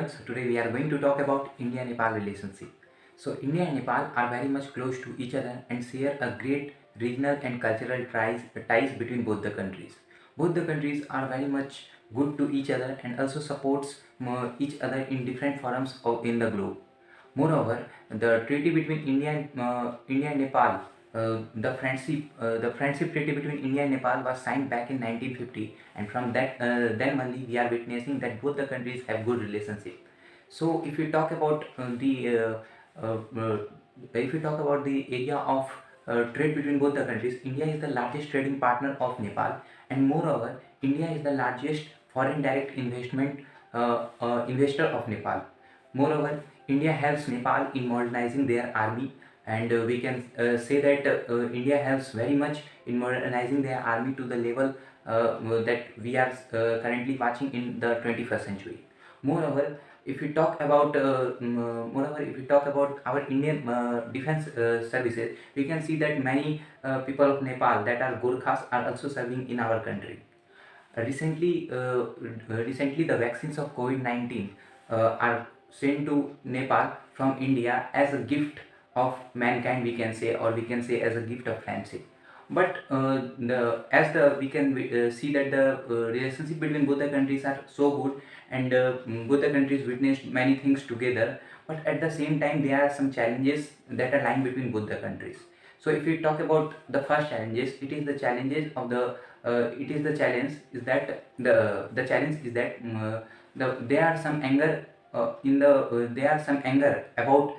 everyone. So today we are going to talk about India-Nepal relationship. So India and Nepal are very much close to each other and share a great regional and cultural ties between both the countries. Both the countries are very much good to each other and also supports each other in different forums in the globe. Moreover, the treaty between India and Nepal, the friendship treaty between India and Nepal was signed back in 1950, and from that then only we are witnessing that both the countries have good relationship. So, uh, uh, if we talk about the area of trade between both the countries, India is the largest trading partner of Nepal, and moreover, India is the largest foreign direct investment investor of Nepal. Moreover, India helps Nepal in modernizing their army, and we can say that India helps very much in modernizing their army to the level that we are currently watching in the 21st century. Moreover, if we talk about our Indian defense services, we can see that many people of Nepal that are Gorkhas are also serving in our country. Recently, the vaccines of COVID-19 are sent to Nepal from India as a gift of mankind, we can say, or we can say as a gift of friendship. But we can see that the relationship between both the countries are so good, and both the countries witnessed many things together. But at the same time, there are some challenges that are lying between both the countries. So, if we talk about the first challenges, it is the challenge is that the challenge is that there are some anger there are some anger about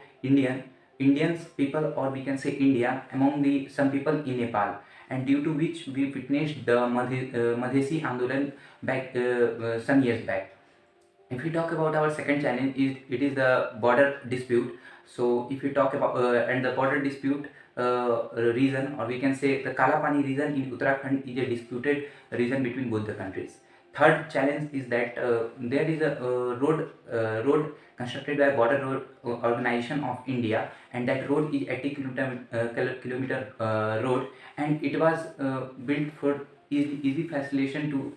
Indians people, or we can say India, among the some people in Nepal, and due to which we witnessed the Madhesi Andolan back some years back. If we talk about our second challenge, it is the border dispute. So if we talk about and the border dispute region, or we can say the Kalapani region in Uttarakhand, is a disputed region between both the countries. Third challenge is that there is a road constructed by Border Road Organization of India, and that road is 80 kilometer road, and it was built for easy facilitation to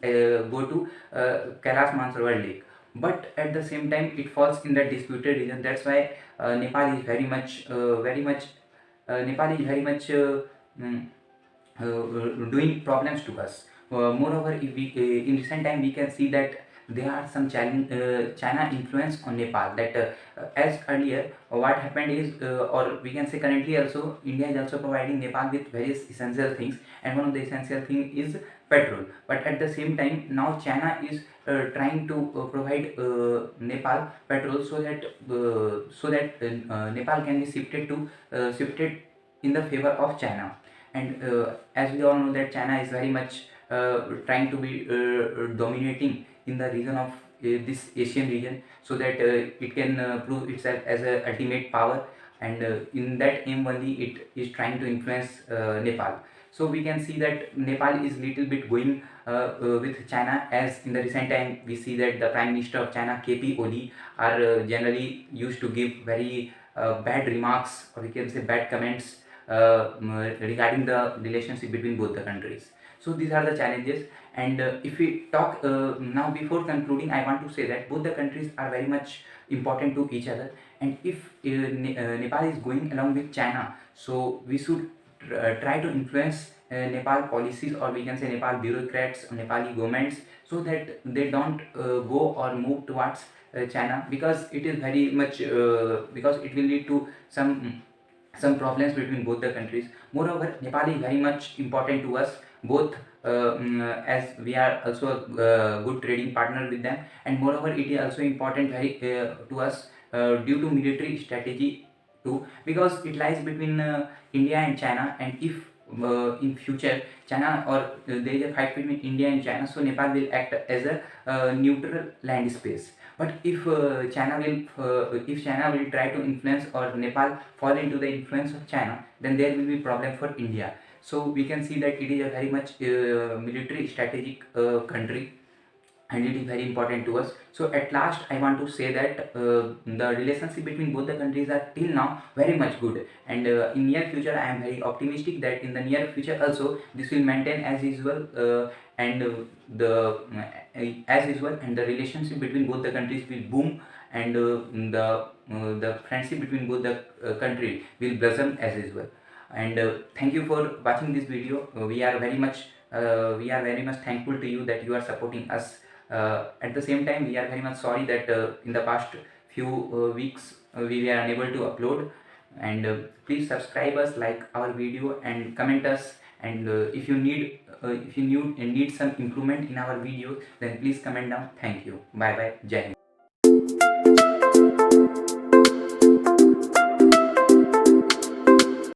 go to Kailash Mansarovar Lake. But at the same time, it falls in the disputed region. That's why Nepal is very much mm, doing problems to us. Moreover, if we in recent time we can see that there are some China influence on Nepal. That as earlier, what happened is, or we can say currently also, India is also providing Nepal with various essential things, and one of the essential thing is petrol. But at the same time, now China is trying to provide Nepal petrol, so that Nepal can be shifted in the favor of China. And as we all know that China is very much trying to be dominating in the region of this Asian region, so that it can prove itself as a ultimate power, and in that aim only it is trying to influence Nepal. So we can see that Nepal is little bit going with China, as in the recent time we see that the Prime Minister of China, KP Oli, are generally used to give very bad remarks, or we can say bad comments regarding the relationship between both the countries. So these are the challenges, and if we talk now, before concluding, I want to say that both the countries are very much important to each other, and if Nepal is going along with China, so we should try to influence Nepal policies, or we can say Nepal bureaucrats, Nepali governments, so that they don't go or move towards China, because it is very much because it will lead to some problems between both the countries. Moreover, Nepal is very much important to us both, as we are also a good trading partner with them, and moreover, it is also important to us due to military strategy too, because it lies between India and China, and if in future China, or there is a fight between India and China, so Nepal will act as a neutral land space. But if China will try to influence, or Nepal fall into the influence of China, then there will be problem for India. So we can see that it is a very much military strategic country. and it is very important to us. So at last I want to say that the relationship between both the countries are till now very much good, and in near future I am very optimistic that in the near future also this will maintain as usual, and the as usual, and the relationship between both the countries will boom, and the friendship between both the country will blossom as usual. And thank you for watching this video. We are very much thankful to you that you are supporting us. At the same time, we are very much sorry that in the past few weeks we were unable to upload. And please subscribe us, like our video, and comment us. And if you need some improvement in our video, then please comment down. Thank you. Bye bye. Jai Hind.